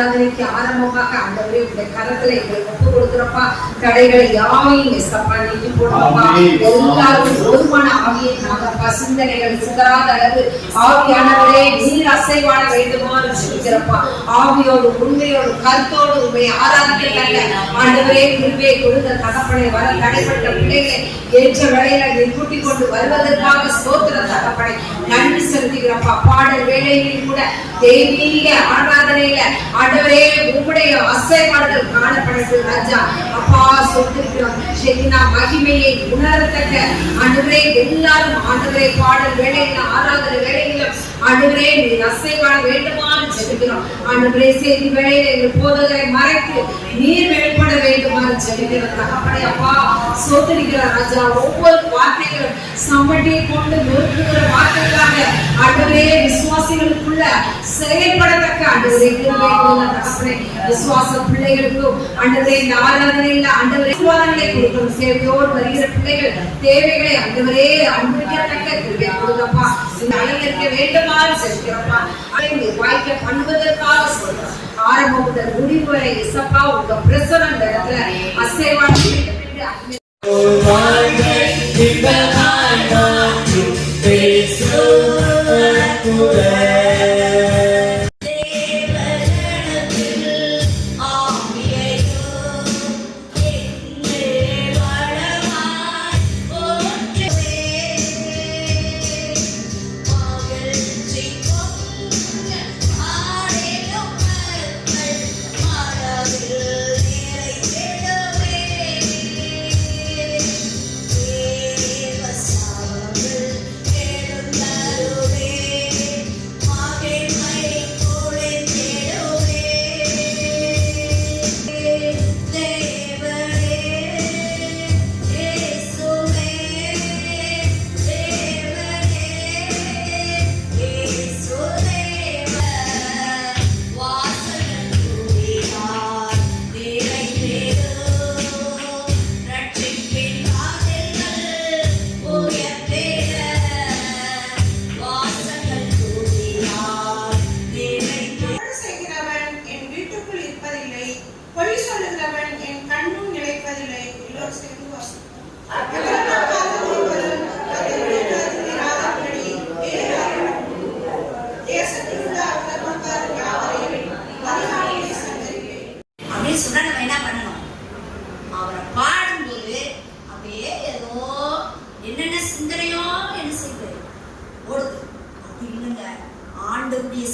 ஆராதனைக்கு ஆரம்பமாக ஆண்டவரே உடைய கரத்துல எங்களுக்கு ஒப்பு கொடுக்கிறப்பா. தடைகளை யாவையும் எஸ்அப்பா நீக்கி போடுறப்பா. எல்லாரும் ஒருமான ஆவியை நாங்கப்பா சிந்தனைகள் சிதறாத அளவு ஆவியானவரே நீர் அசைவாட வேண்டுமாறு சொல்கிறப்பா. ஆவியோடு உண்மையோடு கருத்தோடு உண்மை ஆராதிக்க ஆண்டவரே கிருபையை கொடுத்த தகப்பனை வர தடைப்பட்ட பிள்ளைகளை ஏற்ற வேளையில நீ கூட்டிக் கொண்டு வருவதற்காக ஸ்தோத்திர தகப்பனை நன்றி செலுத்துகிறப்பா. பாடல் வேளையிலும் கூட தெய்வீக ஆராதனையில ஆண்டவரே உம்முடைய அசைவாடுதல் காணப்படட்டும் ராஜா. அப்பா சொல்லிருக்கிறோம் செகினா மகிமையை உணரத்தக்க ஆண்டவரே எல்லாரும் ஆண்டவரே பாடல் வேளையில ஆராதனை வேளையிலும் ஆண்டவரே நீர் அசைவாட வேண்டுமாறு ஜெபிக்கிறோம். ஆண்டவரே செய்தி வேளையில எங்கள் போதகரை மறைத்து நீர் வெளிப்பட வேண்டுமாறு ஜெபிக்கிறோம் தகப்பனே. அப்பா சோதரிக்கிற ராஜா ஒவ்வொரு வார்த்தைகளும் சமட்டியை கொண்டு நொறுக்குகிற வார்த்தைகளாக ஆண்டவரே விசுவாசிகளுக்குள்ள செயல்படத்தக்க ஆண்டவரே கிருபை கொடுங்க தகப்பனே. விசுவாச பிள்ளைகளுக்கும் ஆண்டவரே இந்த ஆராதனையில ஆண்டவரே சுவாதங்களை கொடுக்கணும். சேவையோடு வருகிற பிள்ளைகள் தேவைகளை ஆண்டவரே அனுபவிக்கத்தக்க கிருபை கொடுங்கப்பா. இந்த அலங்கரிக்க வேண்டுமாறு செலுக்கிறப்பா. வாய்க்க பண்ணுவதற்காக சொல்றோம். ஆரம்பம் முதல் முடிவு வரை இசப்பா உங்க பிரசனம் இந்த இடத்துல அசைவான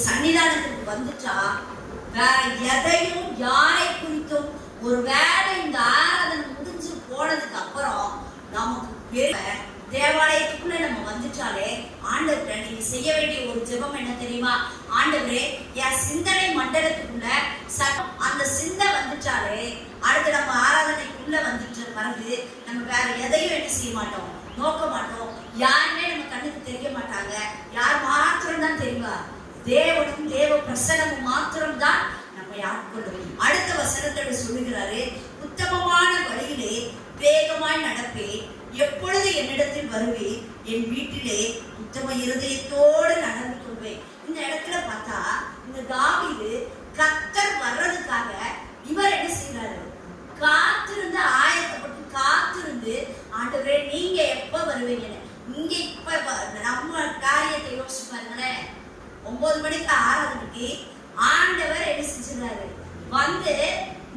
சன்னிதானத்துக்கு வந்துட்டா வேற எதையும் யாரை குறித்தும் ஒருவேளை இந்த ஆராதனை முடிஞ்சு போனதுக்கு அப்புறம் நமக்கு தேவாலயத்துக்குள்ள நம்ம வந்துட்டாலே ஆண்டவரே நீங்க செய்ய வேண்டிய ஒரு ஜெபம் என்ன தெரியுமா? ஆண்டவரே என் சிந்தனை மண்டலத்துக்குள்ள அந்த சிந்தை வந்துட்டாலே அடுத்து நம்ம ஆராதனைக்குள்ள வந்துட்டு பிறகு நம்ம வேற எதையும் என்ன செய்ய மாட்டோம், நோக்க மாட்டோம். யாருமே நம்ம கண்ணுக்கு தெரிய மாட்டாங்க. யார் மாத்திரம் தான் தெரியுமா? தேவனும் தேவ பிரசனமும் மாத்திரம் தான் நம்மை ஆட்கொள்ளும். அடுத்த வசனத்தோடு சொல்லுகிறாரு, உத்தமமான வழியிலே வேகமாய் நடப்பே, எப்பொழுது என்னிடத்தில் வருவே, என் வீட்டிலே உத்தம இருதயத்தோடு நடந்து கொள்வேன். இந்த இடத்துல பார்த்தா இந்த தாவீது கர்த்தர் வர்றதுக்காக இவர் என்ன செய்யறாரு? காத்திருந்து ஆயத்தப்பட்டு காத்திருந்து, ஆண்டவரே நீங்க எப்ப வருவீங்க, இங்க இப்ப நம்ம காரியத்தை யோசிச்சு பாருங்களேன். 9 மணிக்கு ஆராதனைக்கு ஆண்டவர் என்ன செஞ்சிருக்காரு? வந்து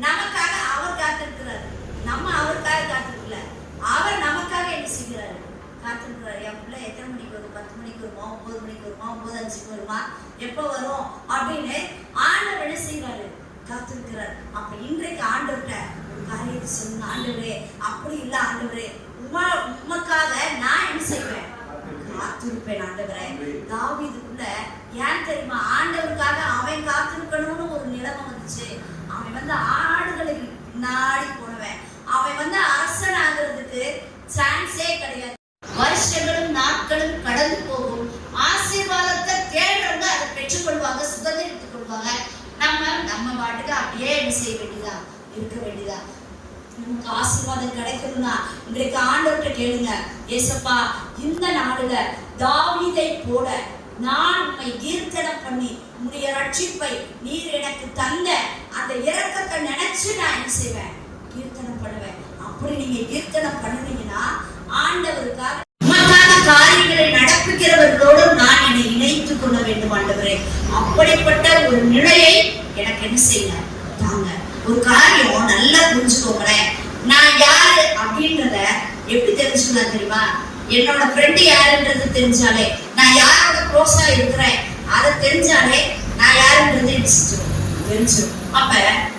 நமக்காக அவர் காத்திருக்கிறாரு. நம்ம அவருக்காக காத்திருக்கல, அவர் நமக்காக என்ன செய்கிறாரு? காத்திருக்கிறாரு. என் பிள்ளை எத்தனை மணிக்கு வரும்? 10 மணிக்கு வருமா, 9 மணிக்கு வருமா, 9:05 வருமா, எப்ப வரும் அப்படின்னு ஆண்டவர் என்ன செய்கிறாரு? காத்திருக்கிறார். அப்ப இன்றைக்கு ஆண்டவர்கிட்ட ஒரு காரியத்தை சொல்லுங்க, ஆண்டவரே அப்படி இல்ல ஆண்டவரே, உமக்காக நான் என்ன செய்வேன்? காத்திருப்பேன் ஆண்டவரே. தாவீதுக்குள்ள ஏன் தெரியுமா? ஆண்டவருக்காக அவன் காத்திருக்கணும்னு ஒரு நிலைமை வந்துச்சு. அவன் வந்து ஆடுகளை நாடி போனவன். அவன் வந்து அரசன் ஆகிறதுக்கு சான்ஸே கிடையாது. வருஷங்களும் நாட்களும் கடந்து போகும். ஆசீர்வாதத்தை தேடுறவங்க அதை பெற்றுக்கொள்வாங்க, சுதந்திரித்துக் கொள்வாங்க. நம்ம பாட்டுக்கு அப்படியே என்ன செய்ய வேண்டியதா, இருக்க வேண்டியதா. நமக்கு ஆசீர்வாதம் கிடைக்கணும்னா இன்றைக்கு ஆண்டவர்கிட்ட கேளுங்க, ஏசப்பா இந்த நாடுல தாவீதை போல நான் உம்மை கீர்த்தனம் பண்ணி உம்முடைய ரட்சிப்பை நீர் எனக்கு தந்த அந்த இரக்கத்தை நினைச்சு நான் என்ன செய்வேன்? கீர்த்தனம் பண்ணுவேன். அப்படி நீங்க கீர்த்தனம் பண்ணுனீங்கன்னா ஆண்டவருக்காக காரியங்களை நடப்பிக்கிறவர்களோடு நான் என்னை இணைத்துக் கொள்ள வேண்டும் ஆண்டவரே. அப்படிப்பட்ட ஒரு நிலையை எனக்கு என்ன செய்யுங்க? தாங்க. ஒரு காரியம் நல்லா புரிஞ்சுக்கோங்களேன். நான் யாரு அப்படின்றத எப்படி தெரிஞ்சுக்கலாம் தெரியுமா? என்னோட ஃப்ரெண்டு யாருன்றது தெரிஞ்சாலே, நான் யாரோட க்ளோஸா இருக்கிறேன் அதை தெரிஞ்சாலே நான் யாருன்றது தெரிஞ்சிடும். அப்ப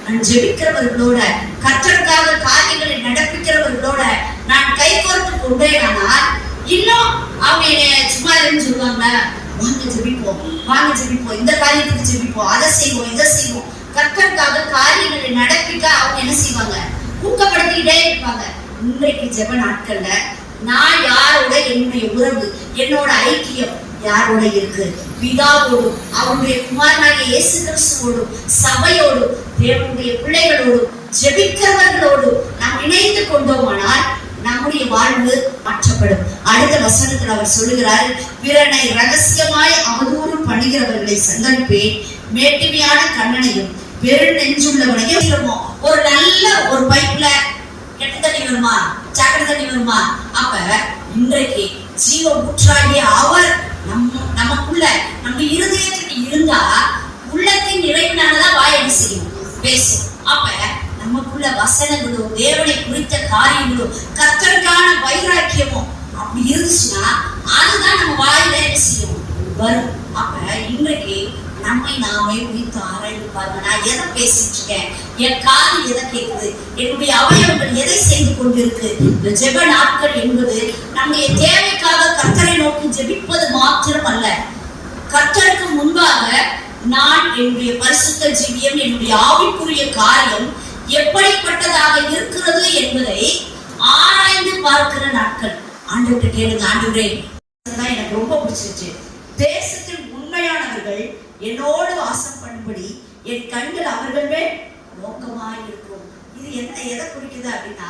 நான் ஜெபிக்கிறவர்களோட, கர்த்தருக்காக காரியங்களை நடப்பிக்கிறவர்களோட நான் கை கோர்த்து கொண்டேனானால் இன்னும் அவங்க என்ன சும்மா இருந்து சொல்லுவாங்க, வாங்க ஜெபிப்போம், வாங்க ஜெபிப்போம், இந்த காரியத்துக்கு ஜெபிப்போம், அதை செய்வோம், இதை செய்வோம். கர்த்தருக்காக காரியங்களை நடப்பிக்க அவங்க என்ன செய்வாங்க? ஊக்கப்படுத்திக்கிட்டே இருப்பாங்க. இன்றைக்கு ஜெப நாட்கள்ல நான் யாரோட என்னுடைய உறவு, என்னோட ஐக்கியம் யாரோட இருக்கு? பிதாவோடும் அவருடைய குமாரனாகிய இயேசு கிறிஸ்துவோடும் சபையோடும் தேவனுடைய பிள்ளைகளோடும் ஜெபிக்கிறவர்களோடு நாம் இணைந்து கொண்டோமானால் நம்முடைய வாழ்வு மாற்றப்படும். அடுத்த வசனத்தில் அவர் சொல்லுகிறார், பிறனை ரகசியமாய் அவதூறு பண்ணுகிறவர்களை சங்கரிப்பேன், மேட்டுமையான கண்ணனையும் பெரு நெஞ்சுள்ளவனையும். ஒரு நல்ல ஒரு பைப்ல கெட்ட தண்ணி வருமா, சாக்கடை தண்ணி வருமா? அப்ப இன்றைக்கு ஜீவ ஊற்றாகிய அவர் நமக்குள்ள நம்ம இருதயத்துக்கு இருந்தா உள்ளத்தின் நிறைவினாலதான் வாய் என்ன செய்யும்? பேசும். அப்ப நமக்குள்ள வசனங்களும் தேவனை குறித்த காரியங்களும் கர்த்தருக்கான வைராக்கியமும் அப்படி இருந்துச்சுன்னா அதுதான் நம்ம வாயில என்ன செய்யும்? வரும். அப்ப இன்றைக்கு நம்மை நாமே குறித்து ஆராய்ந்து பாருங்க. நான் எதை பேசிட்டு இருக்கேன்? என் காது எதை கேட்குது? என்னுடைய அவயவங்கள் எதை செய்து கொண்டிருக்கு? இந்த ஜெப நாட்கள் என்பது நம்முடைய தேவைக்காக கர்த்தரை நோக்கி ஜெபிப்பது மாத்திரம் அல்ல, கர்த்தருக்கு முன்பாக நான் என்னுடைய பரிசுத்த ஜீவியம், என்னுடைய ஆவிக்குரிய காரியம் எப்படிப்பட்டதாக இருக்கிறது என்பதை ஆராய்ந்து பார்க்கிற நாட்கள். ஆண்டவர்கிட்ட கேளுங்க, ஆண்டவரே எனக்கு ரொம்ப பிடிச்சிருச்சு, தேசத்தில் உண்மையானவர்கள் என்னோடு வாசம் பண்ணும்படி என் கண்கள் அவர்கள் மேல் நோக்கமாய் இருக்கும். இது என்ன எதை குறிக்குது அப்படின்னா,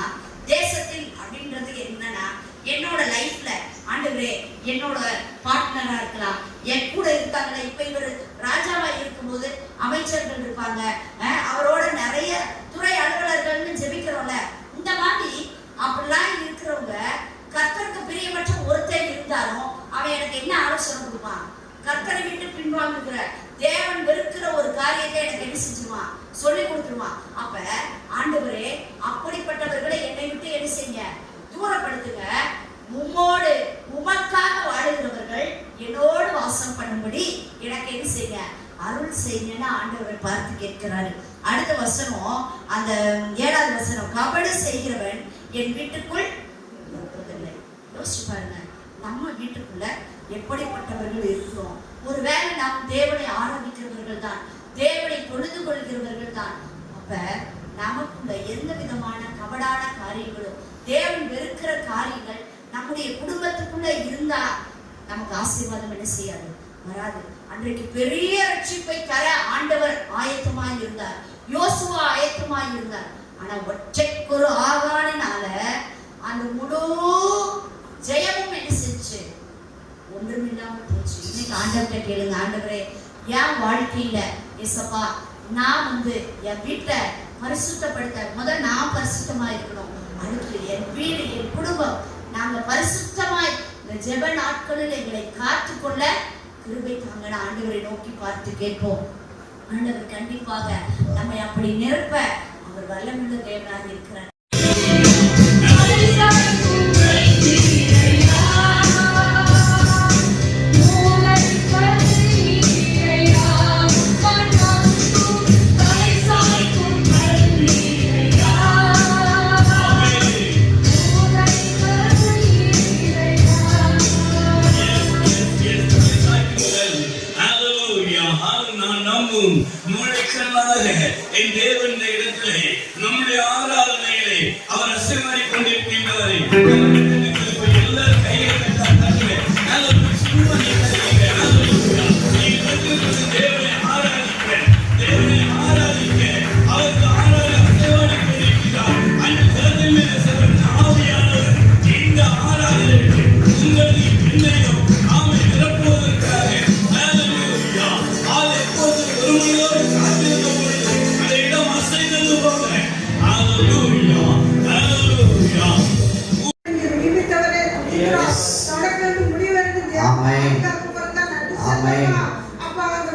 தேசத்தில் அப்படின்றது என்னன்னா என்னோட லைஃப்ல ஆண்டவரே என்னோட பார்ட்னரா இருக்கலாம், என் கூட இருக்காங்களே. இப்ப இவர் ராஜாவா இருக்கும்போது அமைச்சர்கள் இருப்பாங்க, அவரோட நிறைய துறை அலுவலர்கள்னு ஜெபிக்கிறோம்ல. இந்த மாதிரி அப்படிலாம் இருக்கிறவங்க கர்த்தருக்கு பிரியமற்ற ஒருத்தர் இருந்தாலும் அவன் எனக்கு என்ன ஆலோசனை கொடுப்பான்? கர்த்தரை விட்டு பின்வாங்குகிற தேவன் வெறுக்கிற ஒரு காரியத்தை எனக்கு என்ன செஞ்சுருவான்? சொல்லி கொடுத்துருவான். அப்ப ஆண்டவரே அப்படிப்பட்டவர்களை என்னை விட்டு என்ன செய்யுங்க? தூரப்படுத்துங்க. உம்மோடு உமக்காக வாழுகிறவர்கள் என்னோடு வாசம் பண்ணும்படி எனக்கு என்ன செய்யுங்க? அருள் செய்யுங்கன்னு ஆண்டவரை பார்த்து கேட்கிறாரு. அடுத்த வசனம், அந்த 7வது வசனம், கபடு செய்கிறவன் என் வீட்டுக்குள் இருப்பதில்லை. யோசிச்சு பாருங்க, நம்ம வீட்டுக்குள்ள எப்படிப்பட்டவர்கள் இருக்கிறோம்? ஒருவேளை நாம் தேவனை ஆராதிக்கிறவர்கள் தான், தேவனை தொழுது கொள்கிறவர்கள் தான். அப்ப நமக்குள்ள எந்த விதமான கபடான காரியங்களும், தேவன் வெறுக்கிற காரியங்கள் நம்முடைய குடும்பத்துக்குள்ள இருந்தா நமக்கு ஆசீர்வாதம் என்ன செய்யாது? வராது. அன்றைக்கு பெரிய ரட்சிப்பை தர ஆண்டவர் ஆயத்தமாய் இருந்தார், யோசுவா ஆயத்தமாய் இருந்தார். ஆனா ஒற்றைக்கொரு ஆகானால அந்த முழு ஜெயமும் என்ன செஞ்சு? ஒன்றுமில்லாம போச்சு. இன்னைக்கு ஆண்டவர்கிட்ட கேளுங்க, ஆண்டவரே என் வாழ்க்கையில ஏசப்பா நான் என் வீட்டை பரிசுத்தப்படுத்த, முதல் நான் பரிசுத்தமா இருக்கணும், அடுத்து என் வீடு, என் குடும்பம், நாங்க பரிசுத்தமாய் இந்த ஜெப நாட்களில் எங்களை காத்துக்கொள்ள கிருபை தாங்கன்னு ஆண்டவரை நோக்கி பார்த்து கேட்போம். ஆண்டவர் கண்டிப்பாக நம்மை அப்படி நிரப்ப அவர் வல்லமுள்ள தேவனாக இருக்கிறார். என் தேவன் இடத்திலே நம்முடைய ஆராதனையிலே அவர் அசைமாறி கொண்டிருக்கின்றவரை எல்லாரும் கையை தேவனை ஆராதிக்க, தேவனை ஆராதிக்க, அவருக்கு ஆராதனை அசைவாடி கொண்டிருக்கிறார். அந்த கருத்தில் ஆவியானவர் இந்த ஆராதனைக்கு உங்களை என்னையும் ஆமை நிரப்புவதற்காக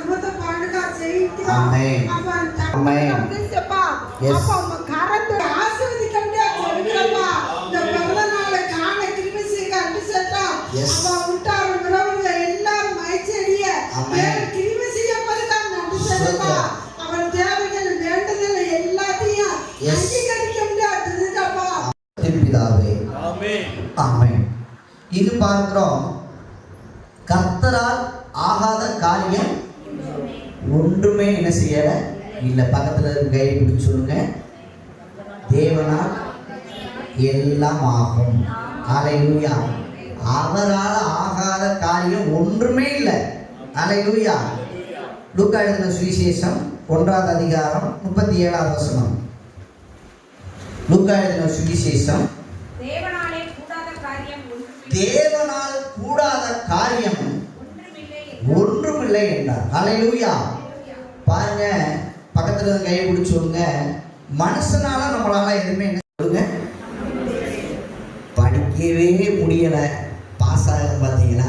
அற்புத பாடுகா செய்து ஆமென். அவன் ஆமென். அப்படிச்சப்பா Yes. அப்பா உங்க கரத்தை ஆசீர்வதிக்கண்டே சொல்லுங்கப்பா இந்த பிறந்த நாளை காண கிருமிசிக அபிஷேகா Yes. அப்பா விட்டார் விரவுங்க எல்லாரும் மைச்செடிய ஆமென். கிருமிசிக பரிகாரம் அபிஷேகப்பா அவன் தேவைகள் வேண்டுதல் எல்லாத்தையும் Yes. அங்கீகரிக்க முடியாதுப்பா. பிதாவே ஆமென். ஆமென். இது பார்க்கிறோம், கர்த்தரால் ஆகாத காரியம் ஒன்றுமே என்ன செய்யல இல்ல. பக்கத்துல இருக்க கையை பிடிச்சு சொல்லுங்க, தேவனால் எல்லாம் ஆகும். ஹல்லேலூயா. அவரால் ஆகாத காரியம் ஒன்றுமே இல்லை. ஹல்லேலூயா. லூக்கா எழுதின சுவிசேஷம் 1ஆம் அதிகாரம் 37ஆம் வசனம். லூக்கா எழுதின சுவிசேஷம், தேவனாலே கூடாத காரியம் தேவனால் கூடாத காரியம் ஒன்றுமில்லை என்றார். ஹல்லேலூயா. பாருங்க, பக்கத்துல இருந்து கையை பிடிச்சு சொல்லுங்க, மனுஷனால நம்மளால எதுவுமே என்ன சொல்லுங்க, படிக்கவே முடியல, பாஸ் ஆக பார்த்தீங்களா,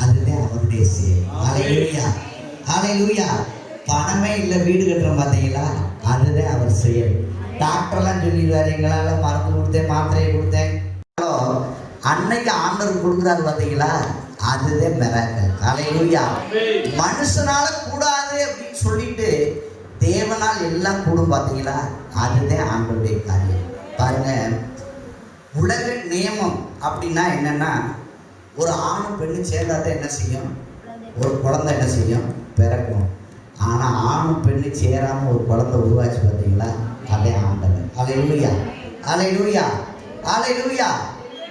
அதுதான் அவருடைய செயல். ஹல்லேலூயா. ஹல்லேலூயா. பணமே இல்லை, வீடு கட்டுறோம் பார்த்தீங்களா, அதுதான் அவர் செயல். டாக்டர்லாம் சொல்லிடுவாரு, எங்களால மருந்து கொடுத்தேன், மாத்திரையை கொடுத்தேன். அன்னைக்கு ஆண்டவர் கொடுக்குறாரு பார்த்தீங்களா, அதுதான் மிராக்கிள். ஹல்லேலூயா. மனுஷனால கூடாது அப்படின்னு சொல்லிட்டு தேவனால் எல்லாம் கூடும் பார்த்தீங்களா, அதுதான் ஆண்டவருடைய காரியம். பாருங்க, உலக நியமம் அப்படின்னா என்னன்னா, ஒரு ஆணும் பெண்ணு சேர்ந்தாதான் என்ன செய்யும், ஒரு குழந்தை என்ன செய்யும், பிறக்கும். ஆனா ஆணும் பெண்ணு சேராம ஒரு குழந்தை உருவாச்சு பார்த்தீங்களா, அதே ஆண்டவர். ஹல்லேலூயா. ஹல்லேலூயா. ஹல்லேலூயா.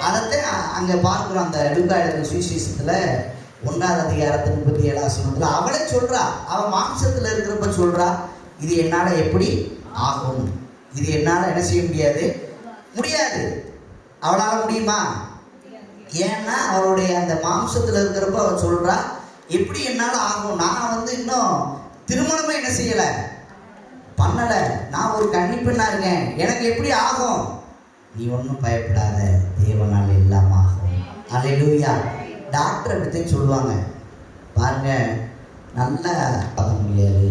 அதைத்தான் அங்க பார்க்கிறோம். அந்த லூக்கா எழுதின சுவிசேஷத்துல 1ஆம் அதிகாரத்து 37ஆம் வசனத்துல அவளை சொல்றா, அவ மாம்சத்துல இருக்கிறப்ப சொல்றா, இது என்னால எப்படி ஆகும், இது என்னால என்ன செய்ய முடியாது, முடியாது. அவளால முடியுமா? ஏன்னா அவளுடைய அந்த மாம்சத்துல இருக்கிறப்ப அவ சொல்றா, எப்படி என்னால ஆகும், நான் இன்னும் திருமணமே என்ன செய்யல, பண்ணல, நான் ஒரு கன்னி பெண்ணா இருக்கேன், எனக்கு எப்படி ஆகும்? நீ ஒன்றும் பயப்படாத, தேவனால் எல்லாம் ஆகும். ஹல்லேலூயா. டாக்டர் அப்படித்தான் சொல்லுவாங்க. பாருங்க, நல்லா பார்க்க முடியாது,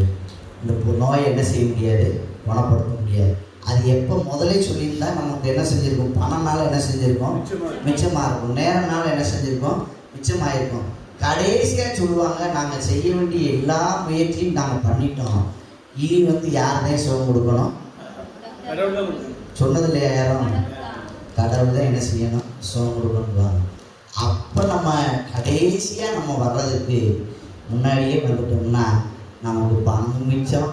இந்த நோயை என்ன செய்ய முடியாது, குணப்படுத்த முடியாது. அது எப்போ முதலே சொல்லியிருந்தா நமக்கு என்ன செஞ்சுருக்கோம், பணம்னால என்ன செஞ்சுருக்கோம், மிச்சமாக இருக்கும். நேரம்னால என்ன செஞ்சுருக்கோம், மிச்சமாக இருக்கும். கடைசியாக சொல்லுவாங்க, நாங்கள் செய்ய வேண்டிய எல்லா முயற்சியும் நாங்கள் பண்ணிட்டோம், இனி யார்தான் சுகம் கொடுக்கணும், சொன்னது இல்லையா யாரும், கடவுள் தான் என்ன செய்யணும், சுகம் கொடுக்கணும். அப்போ நம்ம கடைசியாக நம்ம வர்றதுக்கு முன்னாடியே வந்துட்டோம்னா நமக்கு பணம் மிச்சம்,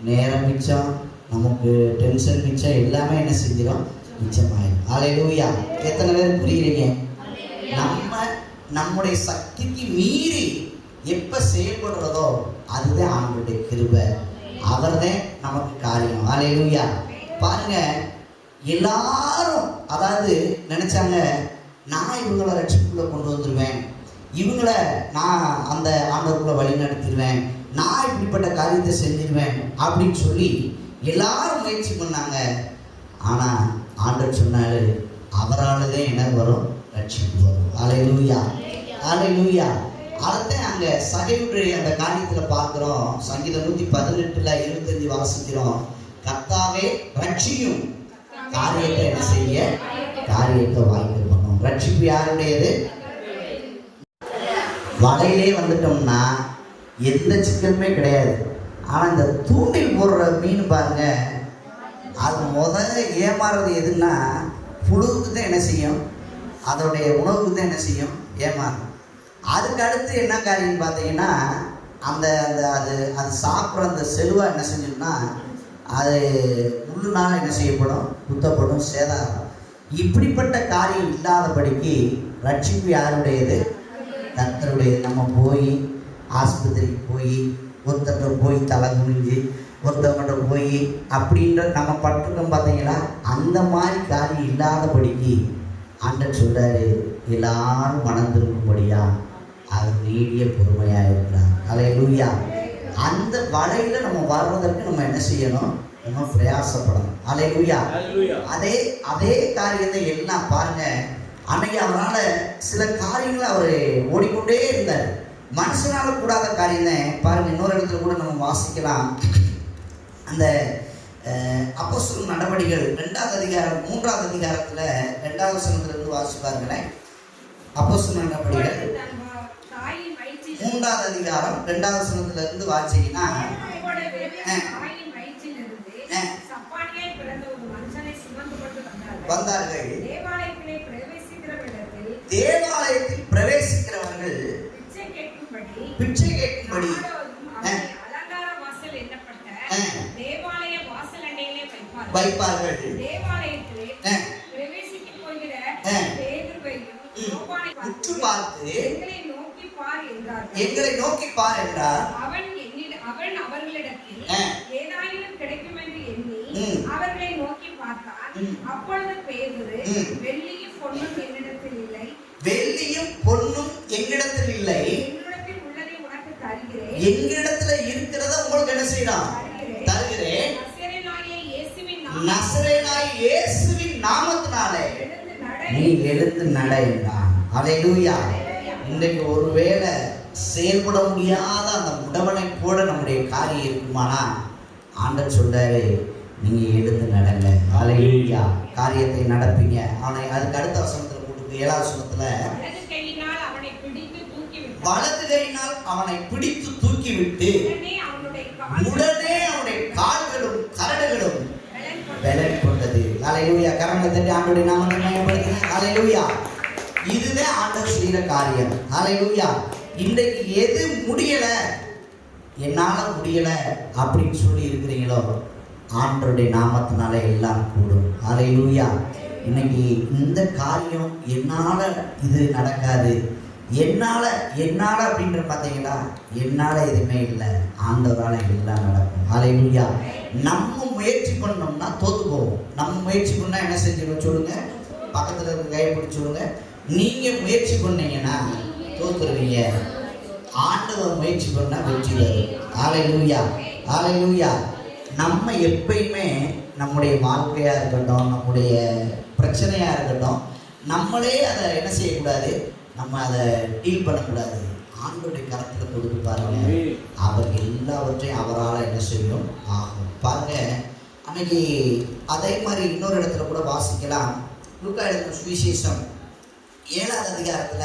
நேரம் மிச்சம், நமக்கு டென்ஷன் மிச்சம், எல்லாமே என்ன செஞ்சிடும், மிச்சமாயிடும். ஹல்லேலூயா. எத்தனை பேர் புரியுறீங்க? நம்முடைய சக்திக்கு மீறி எப்போ செயல்படுறதோ அதுதான் ஆண்டவருடைய கிருபை, அவர்தான் நமக்கு காரியம். ஹல்லேலூயா. பாருங்க, எல்லாரும் அதாவது நினைச்சாங்க, நான் இவங்களை ரட்சிப்புக்குள்ள கொண்டு வந்துடுவேன், இவங்களை நான் அந்த ஆண்டவருக்குள்ள வழி நடத்திடுவேன், நான் இப்படிப்பட்ட காரியத்தை செஞ்சிடுவேன் அப்படின்னு சொல்லி எல்லாரும் முயற்சி பண்ணாங்க. ஆனா ஆண்டவர் சொன்னாரு, அவரால் தான் என்ன வரும், ரட்சிப்பு வரும். ஹல்லேலூயா. ஹல்லேலூயா. அதைத்தான் அங்க சகையுடைய அந்த காரியத்துல பார்க்கிறோம். சங்கீதம் 118:25 வாசிக்கிறோம், கர்த்தாவே ரட்சியும், காரியத்தை என்ன செய்ய, காரியத்தை வாய்ப்பு பண்ணும். ரட்சிப்பு யாருடையது? வலையிலே வந்துட்டோம்னா எந்த சிக்கலுமே கிடையாது. ஆனா இந்த தூண்டில் போடுற மீன் பாருங்க, அது முதல்ல ஏமாறுறது எதுன்னா, புழுவுக்கு தான் என்ன செய்யும், அதோடைய உணவுக்கு தான் என்ன செய்யும், ஏமாறும். அதுக்கு அடுத்து என்ன காரியம் பார்த்தீங்கன்னா, அந்த அந்த அது அது சாப்பிட்ற அந்த செலுவா என்ன செஞ்சோம்னா, அது முள்ளுனால என்ன செய்யப்படும், குத்தப்படும், சேதாரம். இப்படிப்பட்ட காரியம் இல்லாதபடிக்கு ரட்சிப்பு யாருடையது, கர்த்தருடையது. நம்ம போய் ஆஸ்பத்திரிக்கு போய் ஒருத்தட்ட போய் தலை குனிஞ்சு ஒருத்தவங்கிட்ட போய் அப்படின்ற நம்ம பட்டிருக்கோம் பார்த்தீங்களா, அந்த மாதிரி காரியம் இல்லாதபடிக்கு ஆண்டவர் சொல்றாரு, எல்லாரும் மனம் திரும்பும்படியா அவர் நீடிய பொறுமையாக இருக்கிறார். ஹல்லேலூயா. அந்த வலையில நம்ம வர்றதற்கு நம்ம என்ன செய்யணும், நம்ம பிரயாசப்படணும். ஹல்லேலூயா. அதே அதே காரியத்தை எல்லாம் பாருங்க, அன்னைக்கு அவரால் சில காரியங்களை அவர் ஓடிக்கொண்டே இருந்தார். மனுஷனால கூடாத காரியம் தான். பாருங்க, இன்னொரு இடத்துல கூட நம்ம வாசிக்கலாம். அந்த அப்போஸ்தலர் நடவடிக்கைகள் 2வது அதிகாரம் 3வது அதிகாரத்துல 2வது வசனத்திலிருந்து வாசிப்பாருங்களேன். அப்போஸ்தலர் நடவடிக்கைகள் 3வது அதிகாரம் 2வது வசனத்திலிருந்து வாசிங்கன்னா வந்தார்கள். தேவாலயத்தில் பிரவேசிக்கிறவர்கள் பிச்சை கேட்கும்படி வைப்பார்கள். உற்று பார்த்து எங்களை நோக்கி பார் என்றார். அவன் அவர்களிடத்தில் ஏதாயிலும் கிடைக்கும் என்று எண்ணி அவர்களை நோக்கி பார்த்தான். அப்பொழுது பேதுரு, வெள்ளியும் பொன்னும் என்னிடத்தில் இல்லை, வெள்ளியும் பொன்னும் எங்கிடத்தில் இல்லை, என்னிடத்தில் உள்ளதை உனக்கு தருகிறேன், எங்கிடத்துல இருக்கிறத உங்களுக்கு என்ன செய்யலாம்? தருகிறேன். நசரேயனாகிய இயேசுவின் நாமத்தினாலே நீ எழுந்து நட என்றான். அல்லேலூயா. இன்றைக்கு ஒருவேளை செயல்பட முடியாத அந்த முடவனை போல நம்முடைய காரியம் இருக்குமானா ஆண்டவர் சொல்றாரு, நீங்க எழுந்து நடங்க. அல்லேலூயா. காரியத்தை நடப்பீங்க. ஆனா அதுக்கு அடுத்த வசனத்துல போட்டு 7வது வசனத்துல வலது கையினால் அவனை பிடித்து தூக்கிவிட்டு உடனே அவனுடைய கால்களும் கரடுகளும் பலன் கொண்டது. அல்லேலூயா. கரங்களை தட்டி ஆண்டவருடைய நாமத்தை மகிமைப்படுத்துங்க. அல்லேலூயா. இதுதான் ஆண்டவர் செய்கிற காரியம். அல்லேலூயா. இன்றைக்கு எது முடியல, என்னால முடியல அப்படின்னு சொல்லி இருக்கிறீங்களோ ஆண்டவருடைய நாமத்தினால எல்லாம் கூடும். அல்லேலூயா. இன்னைக்கு இந்த காரியம் என்னால இது நடக்காது, என்னால அப்படின்ற பார்த்தீங்களா, என்னால எதுவுமே இல்லை, ஆண்டவரால எல்லாம் நடக்கும். அல்லேலூயா. நம்ம முயற்சி பண்ணோம்னா தோத்து போவோம். நம்ம முயற்சி பண்ணா என்ன செஞ்சிடும் சொல்லுங்க? பக்கத்துல இருக்க கையை பிடிச்சி சொல்லுங்க. நீங்க முயற்சி பண்ணீங்கன்னா தோத்துருவீங்க. ஆண்டவர் முயற்சி பண்ணா வெற்றி தரும். அல்லேலூயா. அல்லேலூயா. நம்ம எப்பயுமே நம்முடைய வாழ்க்கையா இருக்கட்டும், நம்முடைய பிரச்சனையா இருக்கட்டும், நம்மளே அதை என்ன செய்யக்கூடாது, நம்ம அதை டீல் பண்ணக்கூடாது. ஆண்டவருடைய கரத்தில் கொடுத்து பாருங்க, அவர் எல்லாவற்றையும் அவரால் என்ன செய்யும் ஆகும். பாருங்க, அன்னைக்கு அதே மாதிரி இன்னொரு இடத்துல கூட வாசிக்கலாம். லூக்கா எழுதின சுவிசேஷம் 7வது அதிகாரத்துல,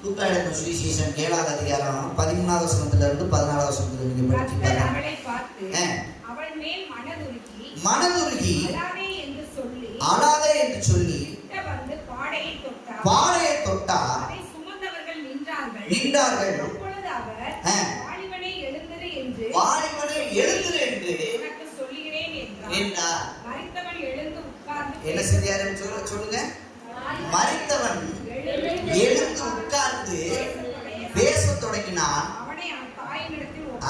லூக்கா எழுதின சுவிசேஷம் 7வது அதிகாரம் 13வது வசனத்துல இருந்து 14வது வசனத்துல நீங்க படிச்சு பாருங்க. மனதுருகி அழாதே என்று சொல்லி பாடையை தொட்டார். நின்றார்கள். வாலிபனே எழுந்திரு என்று என்றார். என்ன செஞ்சாரு சொல்லுங்க? மரித்தவன் எழுந்து உட்கார்ந்து பேசத் தொடங்கினான்.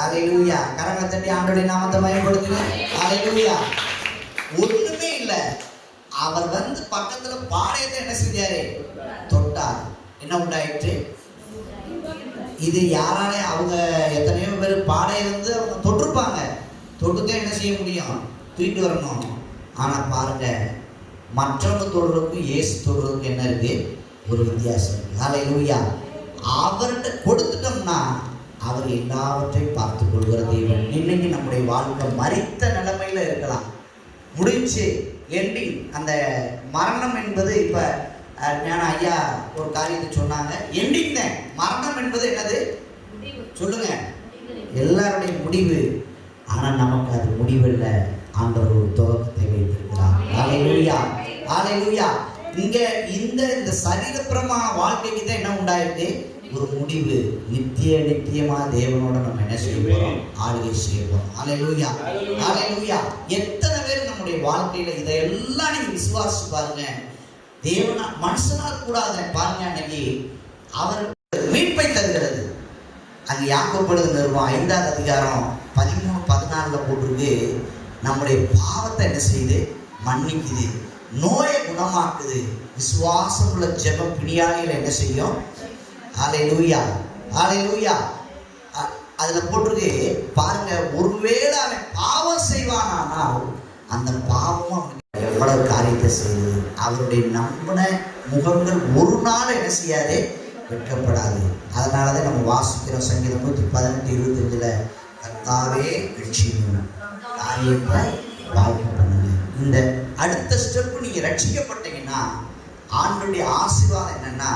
அல்லேலூயா. கரங்களை தட்டி ஆண்டவருடைய நாமத்தை மகிமைப்படுத்துங்க. அல்லேலூயா. ஒண்ணுமே இல்லை, அவர் வந்து பக்கத்துல பாடையத்தை என்ன செஞ்சாரு? தொட்டார். என்ன உண்டாயிற்று? இது யாராலே, அவங்க எத்தனையோ பேர் பாடையை வந்து அவங்க தொட்டிருப்பாங்க, தொட்டுதான் என்ன செய்ய முடியும்? தூக்கிட்டு வரணும். ஆனா பாருங்க, மற்றவங்க தொடுறதுக்கும் இயேசு தொடுறதுக்கும் என்ன இருக்கு? ஒரு வித்தியாசம் இருக்கு. அல்லேலூயா. அவர்கிட்ட கொடுத்துட்டோம்னா அவர் எல்லாவற்றையும் பார்த்து கொள்கிற தெய்வம். இன்னைக்கு நம்முடைய வாழ்க்கை மரித்த நிலைமையில இருக்கலாம், முடிஞ்சு எண்டிங். அந்த மரணம் என்பது இப்ப ஞான ஐயா ஒரு காரியத்தை சொன்னாங்க, எண்டிங் தான். மரணம் என்பது என்னது சொல்லுங்க? எல்லாருடைய முடிவு. ஆனா நமக்கு அது முடிவில்லை, ஆண்டவர் ஒரு துவக்கத்தை வைத்திருக்கிறார். அல்லேலூயா. அல்லேலூயா. இங்க இந்த சரீரப்பிரமான வாழ்க்கைக்கு தான் என்ன உண்டாயிருக்கு? ஒரு முடிவு. நித்தியமா தேவனோட நம்ம என்ன செய்ய போறோம்? ஆளுகை செய்ய போறோம். அல்லேலூயா. அல்லேலூயா. எத்தனை பேர் நம்முடைய வாழ்க்கையில இதெல்லாம் நீங்க விசுவாசிச்சு பாருங்க. தேவனா மனுஷனால் கூடாத பாருங்க. அன்னைக்கு அவர் மீட்பை தருகிறது. அங்க யாக்கோபு நிறுவனம் 5வது அதிகாரம் 13-14 போட்டிருக்கு. நம்முடைய பாவத்தை என்ன செய்யுது? மன்னிக்குது, நோயை குணமாக்குது. விசுவாசம் உள்ள ஜெப பிணியாளிகளை என்ன செய்யும்? அல்லேலூயா. அல்லேலூயா. அதுல போட்டிருக்கு பாருங்க, ஒருவேளை அவன் பாவம் செய்வானால் அந்த பாவமும் அவனுக்கு எவ்வளவு காரியத்தை செய்யுது. அவருடைய நம்பின முகங்கள் ஒரு நாள் என்ன செய்யாது? வெட்கப்படாது. அதனாலதான் நம்ம வாசிக்கிறோம் சங்கீதம் 118:25 கர்த்தாவே ரட்சியும் காரியத்தை வாய்ப்பு பண்ணுங்க. இந்த அடுத்த ஸ்டெப் நீங்க ரட்சிக்கப்பட்டீங்கன்னா ஆண்டவருடைய ஆசீர்வாதம் என்னன்னா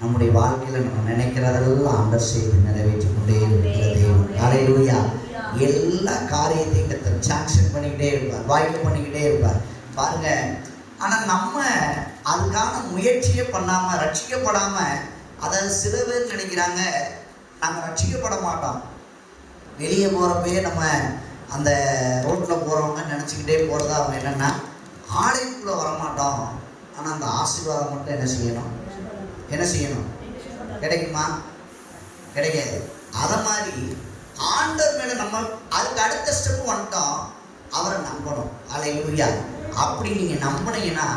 நம்முடைய வாழ்க்கையில நம்ம நினைக்கிறதெல்லாம் ஆண்டவர் செய்து நிறைவேற்றி கொண்டே இருக்கிற தேவன். ஹல்லேலூயா. எல்லா காரியத்தையும் கர்த்தர் சாங்ஷன் பண்ணிக்கிட்டே இருப்பார், வாய்ப்பு பண்ணிக்கிட்டே இருப்பார் பாருங்க. ஆனா நம்ம அதுக்கான முயற்சியே பண்ணாம ரட்சிக்கப்படாம, அதாவது சில பேர் நினைக்கிறாங்க நாங்க ரட்சிக்கப்பட மாட்டோம், வெளியே போறப்பயே நம்ம அந்த ரோட்ல போறவங்க நினைச்சுக்கிட்டே போறதா அவங்க என்னன்னா ஆலயத்துக்குள்ள வரமாட்டோம். ஆனா அந்த ஆசீர்வாதம் மட்டும் என்ன செய்யணும் கிடைக்குமா? கிடைக்காது. அத மாதிரி ஆண்டவர் மேல நம்ம அதுக்கு அடுத்த ஸ்டெப் வந்துட்டோம், அவரை நம்பணும். ஹல்லேலூயா. அப்படி நீங்க நம்பினீங்கன்னா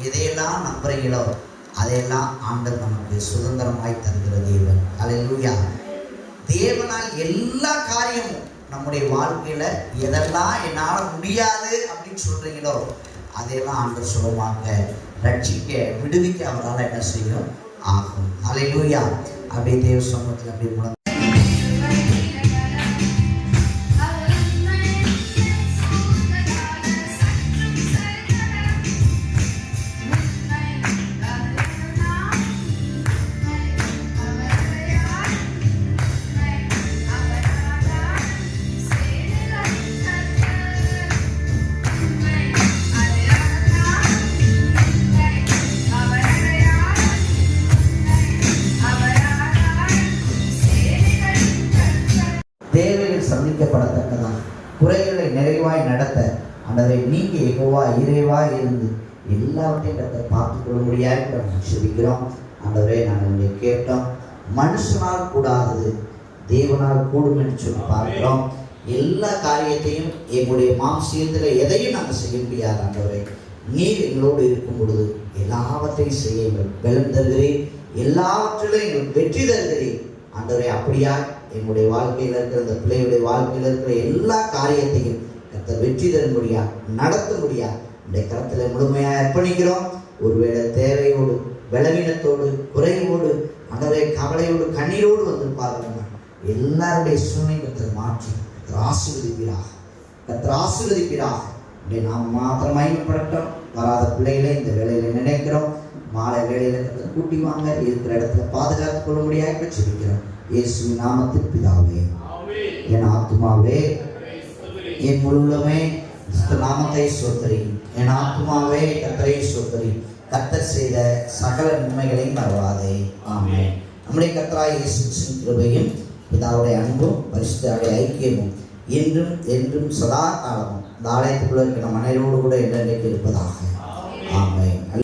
எதையெல்லாம் நம்புறீங்களோ அதையெல்லாம் ஆண்டவர் நமக்கு சுதந்திரமாய் தருகிற தேவன். ஹல்லேலூயா. தேவனால் எல்லா காரியமும் நம்முடைய வாழ்க்கையில எதெல்லாம் என்னால முடியாது அப்படின்னு சொல்றீங்களோ அதையெல்லாம் ஆண்டவர் சுலபமாக ரட்சிக்க விடுவிக்க அவரால் என்ன செய்யும் ஆகும். ஹல்லேலூயா. அப்படியே தேவ சமூகத்தில் அப்படியே முழங்க சந்திக்கப்படத்தக்கதான் குறைகளை நிறைவாய் நடத்த ஆண்டவரே நீங்க யெகோவா இறைவா இருந்து எல்லாவற்றையும் கர்த்தர் பார்த்துக் கொள்ள முடியாது செபிக்கிறோம். ஆண்டவரே நாங்கள் கேட்டோம், மனுஷனால் கூடாதது தேவனால் கூடும் என்று சொல்லி பார்க்கிறோம். எல்லா காரியத்தையும் எங்களுடைய மாம்சீகத்தில் எதையும் நாங்கள் செய்ய முடியாது. ஆண்டவரே நீர் எங்களோடு இருக்கும் பொழுது எல்லாவற்றையும் செய்ய எங்கள் பலம் தருகிறேன், எல்லாவற்றிலும் எங்களுக்கு வெற்றி தருகிறேன். ஆண்டவரே அப்படியா எங்களுடைய வாழ்க்கையில் இருக்கிற இந்த பிள்ளையுடைய வாழ்க்கையில் இருக்கிற எல்லா காரியத்தையும் கர்த்தர் வெற்றி தரும்படியா நடத்தும்படியா இந்த கரத்தில் முழுமையாக அர்ப்பணிக்கிறோம். ஒருவேளை தேவையோடு பலவீனத்தோடு குறைவோடு ஆண்டவரே கவலையோடு கண்ணீரோடு வந்திருப்பார்கள் எல்லாருடைய சூழ்நிலை கர்த்தர் மாற்றி கர்த்தர் ஆசீர்வதிப்பீராக. நாம் மாத்திரம் மகிமைப்படட்டும். வராத பிள்ளைகளை இந்த வேலையில நினைக்கிறோம். மாலை வேலையில கர்த்தர் கூட்டி வாங்க, இருக்கிற இடத்துல பாதுகாத்துக் கொள்ள முடியாது ஜெபிக்கிறோம். இயேசு நாமத்தில் பிதாவே. என் ஆத்துமாவே என் முழுமே நாமத்தை ஸ்தோத்திரி. என் ஆத்துமாவே கர்த்தரை ஸ்தோத்திரி. கர்த்தர் செய்த சகல நன்மைகளையும் மறவாதே. ஆமென். நம்முடைய கர்த்தராகிய இயேசு கிறிஸ்துவின் கிருபையும் பிதாவுடைய அன்பும் பரிசுத்தருடைய ஐக்கியமும் என்றும் என்றும் சதா காலமும் இந்த ஆலயத்துக்குள்ள இருக்கிற மனைவியோடு கூட என்றென்றைக்கு இருப்பதாக. ஆமென்.